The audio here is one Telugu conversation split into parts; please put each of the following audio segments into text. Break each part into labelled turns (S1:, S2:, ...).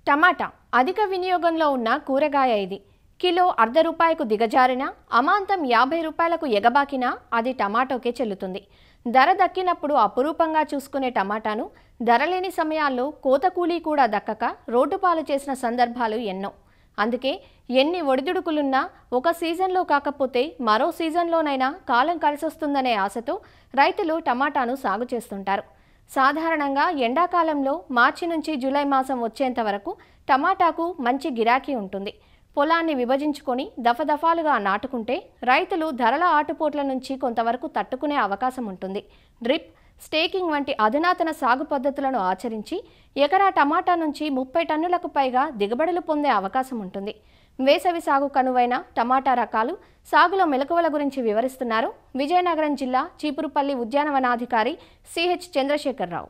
S1: టమాటా అధిక వినియోగంలో ఉన్న కూరగాయ ఇది. కిలో ₹1.5కు దిగజారినా, అమాంతం ₹50కు ఎగబాకినా అది టమాటోకే చెల్లుతుంది. ధర దక్కినప్పుడు అపురూపంగా చూసుకునే టమాటాను ధర లేని సమయాల్లో కోత కూలీ కూడా దక్కక రోడ్డుపాలు చేసిన సందర్భాలు ఎన్నో. అందుకే ఎన్ని ఒడిదుడుకులున్నా ఒక సీజన్లో కాకపోతే మరో సీజన్లోనైనా కాలం కలిసొస్తుందనే ఆశతో రైతులు టమాటాను సాగు చేస్తుంటారు. సాధారణంగా ఎండాకాలంలో మార్చి నుంచి జూలై మాసం వచ్చేంత వరకు టమాటాకు మంచి గిరాకీ ఉంటుంది. పొలాన్ని విభజించుకొని దఫదఫాలుగా నాటుకుంటే రైతులు ధరల ఆటుపోట్ల నుంచి కొంతవరకు తట్టుకునే అవకాశం ఉంటుంది. డ్రిప్, స్టేకింగ్ వంటి అధునాతన సాగు పద్ధతులను ఆచరించి ఎకరా టమాటా నుంచి 30 టన్నులకు పైగా దిగుబడులు పొందే అవకాశం ఉంటుంది. వేసవి సాగు కనువైన టమాటా రకాలు, సాగులో మెలకువల గురించి వివరిస్తున్నారు విజయనగరం జిల్లా చీపురుపల్లి ఉద్యానవనాధికారి సిహెచ్ చంద్రశేఖరరావు.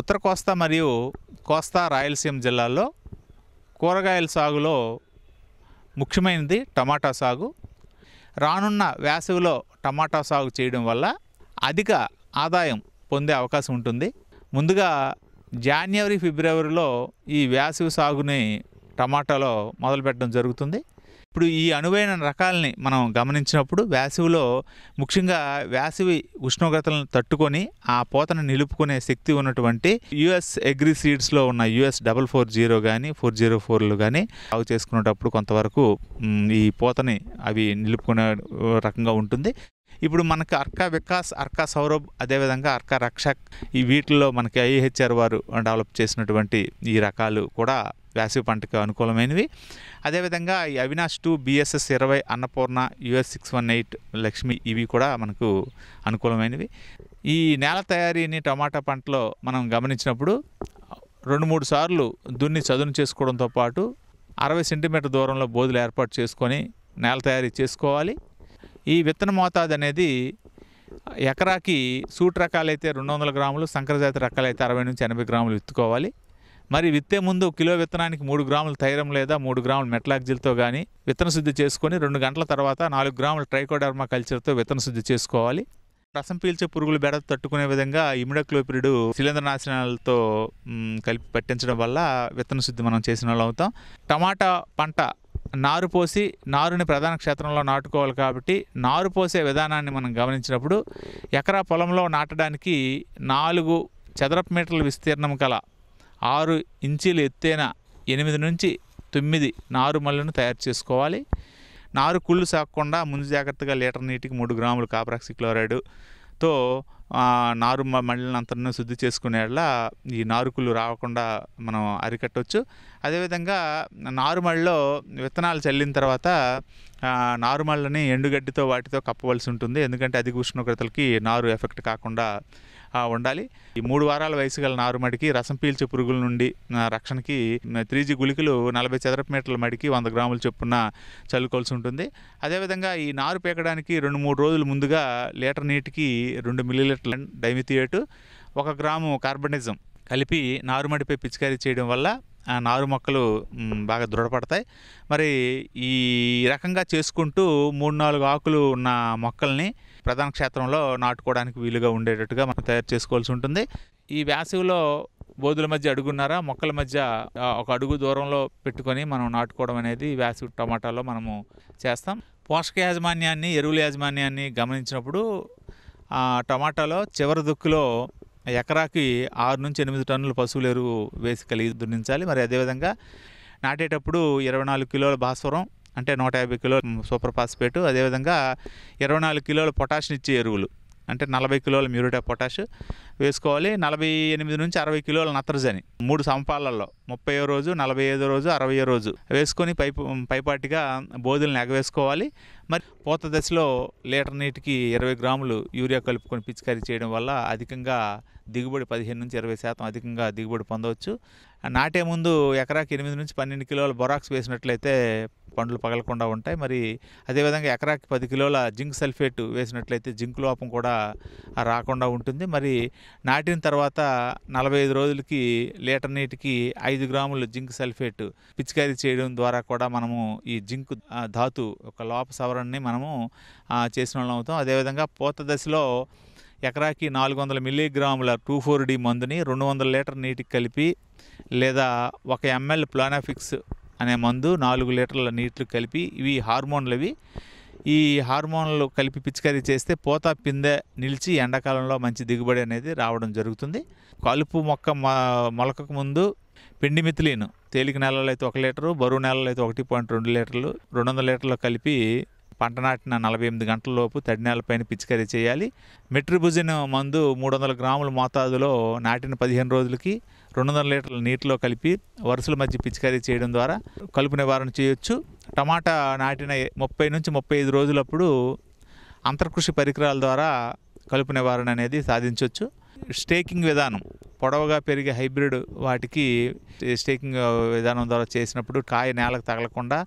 S2: ఉత్తర కోస్తా మరియు కోస్తా రాయలసీమ జిల్లాల్లో కూరగాయల సాగులో ముఖ్యమైనది టమాటా సాగు. రానున్న వేసవిలో టమాటా సాగు చేయడం వల్ల అధిక ఆదాయం పొందే అవకాశం ఉంటుంది. ముందుగా జనవరి, ఫిబ్రవరిలో ఈ వేసవి సాగుని టమాటాలో మొదలుపెట్టడం జరుగుతుంది. ఇప్పుడు ఈ అనువైన రకాలని మనం గమనించినప్పుడు వేసవిలో ముఖ్యంగా వేసవి ఉష్ణోగ్రతలను తట్టుకొని ఆ పూతను నిలుపుకునే శక్తి ఉన్నటువంటి యుఎస్ అగ్రి సీడ్స్లో ఉన్న US440 కానీ 404లు కానీ సాగు చేసుకునేటప్పుడు కొంతవరకు ఈ పూతని అవి నిలుపుకునే రకంగా ఉంటుంది. ఇప్పుడు మనకు అర్కా వికాస్, అర్కా సౌరభ్, అదేవిధంగా అర్కా రక్షక్, ఈ వీటిల్లో మనకి IHR వారు డెవలప్ చేసినటువంటి ఈ రకాలు కూడా వేసవి పంటకు అనుకూలమైనవి. అదేవిధంగా ఈ అవినాష్ 2, BSS 20, అన్నపూర్ణ, US618, లక్ష్మి, ఇవి కూడా మనకు అనుకూలమైనవి. ఈ నేల తయారీని టమాటా పంటలో మనం గమనించినప్పుడు 2-3 సార్లు దున్ని చదును చేసుకోవడంతో పాటు 60 సెంటీమీటర్ దూరంలో బోధులు ఏర్పాటు చేసుకొని నేల తయారీ చేసుకోవాలి. ఈ విత్తన మోతాదు అనేది ఎకరాకి సూట్ రకాలైతే 200 గ్రాములు, సంకరజాతి రకాలైతే 60 నుంచి 80 గ్రాములు విత్తుకోవాలి. మరి విత్తే ముందు కిలో విత్తనానికి 3 గ్రాములు థైరం లేదా 3 గ్రాములు మెట్లాక్జిల్తో కానీ విత్తన శుద్ధి చేసుకొని 2 గంటల తర్వాత 4 గ్రాముల ట్రైకోడర్మా కల్చర్తో విత్తన శుద్ధి చేసుకోవాలి. రసం పీల్చే పురుగులు బెడత తట్టుకునే విధంగా ఇమిడాక్లోపిరిడ్ శిలీంద్రనాశనాలతో కలిపి పట్టించడం వల్ల విత్తన శుద్ధి మనం చేసిన వాళ్ళు అవుతాం. టమాటా పంట నారు పోసి నారుని ప్రధాన క్షేత్రంలో నాటుకోవాలి కాబట్టి నారు పోసే విధానాన్ని మనం గమనించినప్పుడు ఎకరా పొలంలో నాటడానికి 4 చదరపు మీటర్ల విస్తీర్ణం కల 6 ఇంచీలు ఎత్తైన 8 నుంచి 9 నారు మళ్ళను తయారు చేసుకోవాలి. నారు కుళ్ళు సాగకుండా ముందు జాగ్రత్తగా లీటర్ నీటికి 3 గ్రాములు కాపరాక్సి క్లోరైడ్తో నారు మళ్ళీ అంతను శుద్ధి చేసుకునేలా ఈ నారుకులు రాకుండా మనం అరికట్టవచ్చు. అదేవిధంగా నారుమళ్ళలో విత్తనాలు చల్లిన తర్వాత నారుమళ్ళని ఎండుగడ్డితో వాటితో కప్పవలసి ఉంటుంది. ఎందుకంటే అధిక ఉష్ణోగ్రతలకి నారు ఎఫెక్ట్ కాకుండా ఉండాలి. ఈ 3 వారాల వయసు గల నారుమడికి రసం పీల్చే పురుగుల నుండి రక్షణకి 3G గుళికలు 40 చదరపు మీటర్ల మడికి 100 గ్రాముల చొప్పున చల్లుకోవాల్సి ఉంటుంది. అదేవిధంగా ఈ నారు పీకడానికి 2-3 రోజుల ముందుగా లీటర్ నీటికి 2 మిల్లీలీటర్ల డైమిథియేట్, 1 గ్రాము కార్బనిజం కలిపి నారుమడిపై పిచికారీ చేయడం వల్ల ఆ నారు మొక్కలు బాగా దృఢపడతాయి. మరి ఈ రకంగా చేసుకుంటూ 3-4 ఆకులు ఉన్న మొక్కల్ని ప్రధాన క్షేత్రంలో నాటుకోవడానికి వీలుగా ఉండేటట్టుగా మనం తయారు చేసుకోవాల్సి ఉంటుంది. ఈ వేసవిలో బోధుల మధ్య అడుగున్నర, మొక్కల మధ్య 1 అడుగు దూరంలో పెట్టుకొని మనం నాటుకోవడం అనేది వేసవి టమాటాలో మనము చేస్తాం. పోషక యాజమాన్యాన్ని, ఎరువుల యాజమాన్యాన్ని గమనించినప్పుడు టమాటాలో చివరి దుక్కులో ఎకరాకి 6 నుంచి 8 టన్నుల పశువుల ఎరువు వేసి కలిగి దున్నించాలి. మరి అదేవిధంగా నాటేటప్పుడు 24 కిలోల భాస్వరం అంటే 150 కిలోల సూపర్ ఫాస్ఫేటు, అదేవిధంగా 24 కిలోల పొటాషియం ఇచ్చే ఎరువులు అంటే 40 కిలోల మ్యూరేట్ ఆఫ్ పొటాష్ వేసుకోవాలి. 48 నుంచి 60 కిలోల నత్రజని 3 సంపాలల్లో 30వ రోజు, 45వ రోజు, 60వ రోజు వేసుకొని పైపాటిగా బోధులను ఎగవేసుకోవాలి. మరి పూత దశలో లీటర్ నీటికి 20 గ్రాములు యూరియా కలుపుకొని పిచికారీ చేయడం వల్ల అధికంగా దిగుబడి 15 నుంచి 20% అధికంగా దిగుబడి పొందవచ్చు. నాటే ముందు ఎకరాకి 8 నుంచి 12 కిలోల బొరాక్స్ వేసినట్లయితే పండ్లు పగలకుండా ఉంటాయి. మరి అదేవిధంగా ఎకరాకి 10 కిలోల జింక్ సల్ఫేట్ వేసినట్లయితే జింక్ లోపం కూడా రాకుండా ఉంటుంది. మరి నాటిన తర్వాత 45 రోజులకి లీటర్ నీటికి 5 గ్రాములు జింక్ సల్ఫేట్ పిచికారీ చేయడం ద్వారా కూడా మనము ఈ జింక్ ధాతు ఒక లోప సవరణని మనము చేసిన వాళ్ళం అవుతాం. అదేవిధంగా పూత దశలో ఎకరాకి 400 మిల్లీగ్రాముల 2,4-D మందుని 200 లీటర్ నీటికి కలిపి లేదా 1 ml ప్లానాఫిక్స్ అనే మందు 4 లీటర్ల నీటికి కలిపి, ఇవి హార్మోన్లు. ఈ హార్మోన్లు కలిపి పిచికారీ చేస్తే పూత పిందె నిలిచి ఎండాకాలంలో మంచి దిగుబడి అనేది రావడం జరుగుతుంది. కలుపు మొక్క మొలకకు ముందు పెండిమిథిలిన్ తేలిక నేలలో అయితే 1 లీటరు, బరువు నేలలో అయితే 1.2 లీటర్లు 200 లీటర్లు కలిపి పంట నాటిన 48 గంటల లోపు తడి నేలపైన పిచికారీ చేయాలి. మెట్రిబుజిన్ మందు 300 గ్రాముల మోతాదులో నాటిన 15 రోజులకి 200 లీటర్ల నీటిలో కలిపి వరుసల మధ్య పిచికారీ చేయడం ద్వారా కలుపు నివారణ చేయొచ్చు. టమాటా నాటిన 30 నుంచి 35 రోజులప్పుడు అంతర్కృషి పరికరాల ద్వారా కలుపు నివారణ అనేది సాధించవచ్చు. స్టేకింగ్ విధానం, పొడవుగా పెరిగే హైబ్రిడ్ వాటికి స్టేకింగ్ విధానం ద్వారా చేసినప్పుడు కాయ నేలకు తగలకుండా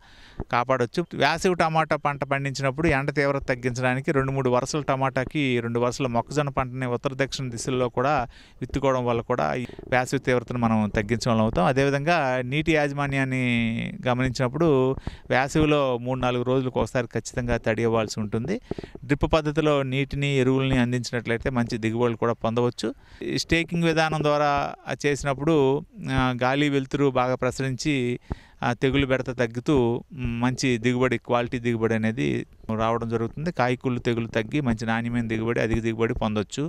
S2: కాపాడవచ్చు. వేసవి టమాటా పంట పండించినప్పుడు ఎండ తీవ్రత తగ్గించడానికి 2-3 వరుసల టమాటాకి 2 వరుసల మొక్కజొన్న పంటని ఉత్తర దక్షిణ దిశల్లో కూడా విత్తుకోవడం వల్ల కూడా ఈ వేసవి తీవ్రతను మనం తగ్గించడం అవుతాం. అదేవిధంగా నీటి యాజమాన్యాన్ని గమనించినప్పుడు వేసవిలో 3-4 రోజులకు ఒకసారి ఖచ్చితంగా తడి ఇవ్వాల్సి ఉంటుంది. డ్రిప్ పద్ధతిలో నీటిని ఎరువుల్ని అందించినట్లయితే మంచి దిగుబడులు కూడా పొందవచ్చు. ఈ స్టేకింగ్ విధానం ద్వారా చేసినప్పుడు గాలి వెలుతురు బాగా ప్రసరించి తెగులు బెడత తగ్గుతూ మంచి దిగుబడి, క్వాలిటీ దిగుబడి అనేది రావడం జరుగుతుంది. కాయకుళ్ళు తెగులు తగ్గి మంచి నాణ్యమైన దిగుబడి, అధిక దిగుబడి పొందొచ్చు.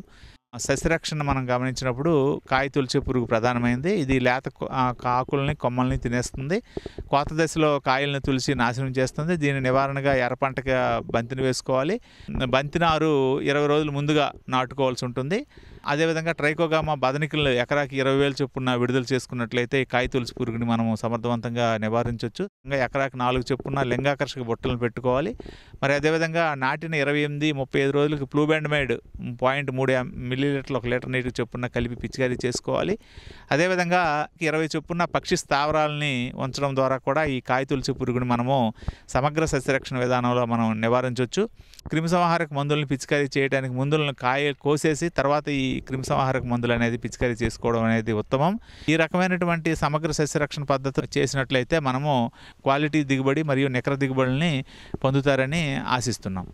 S2: సస్యరక్షణ మనం గమనించినప్పుడు కాయ తొలిచే పురుగు ప్రధానమైనది. ఇది లేత ఆకుల్ని కొమ్మల్ని తినేస్తుంది. కోత దశలో కాయల్ని తులిసి నాశనం చేస్తుంది. దీని నివారణగా ఎర్ర పంటగా బంతిని వేసుకోవాలి. బంతి నారు 20 రోజులు ముందుగా నాటుకోవాల్సి ఉంటుంది. అదేవిధంగా ట్రైకోగామా బదనికలు ఎకరాకి 20,000 చొప్పున విడుదల చేసుకున్నట్లయితే కాయ తొలిచి పురుగుని మనం సమర్థవంతంగా నివారించవచ్చు. ఇంకా ఎకరాకి 4 చొప్పున లింగాకర్షక బుట్టలను పెట్టుకోవాలి. మరి అదేవిధంగా నాటిన 28-35 రోజులకు ఫ్లూబెండమైడ్ 0.3 మిల్లీలీటర్లు 1 లీటర్ నీటికి చొప్పున కలిపి పిచికారీ చేసుకోవాలి. అదేవిధంగా 20 చొప్పున పక్షి స్థావరాలని ఉంచడం ద్వారా కూడా ఈ కాయ తొలిచి పురుగుని మనము సమగ్ర సస్యరక్షణ విధానంలో మనం నివారించవచ్చు. క్రిమిసంహారక మందులను పిచికారీ చేయడానికి ముందులను కాయ కోసేసి తర్వాత ఈ క్రిమిసంహారక మందులు అనేది పిచికారీ చేసుకోవడం అనేది ఉత్తమం. ఈ రకమైనటువంటి సమగ్ర సస్యరక్షణ పద్ధతి చేసినట్లయితే మనము క్వాలిటీ దిగుబడి మరియు నికర దిగుబడిని పొందుతారని ఆశిస్తున్నాం.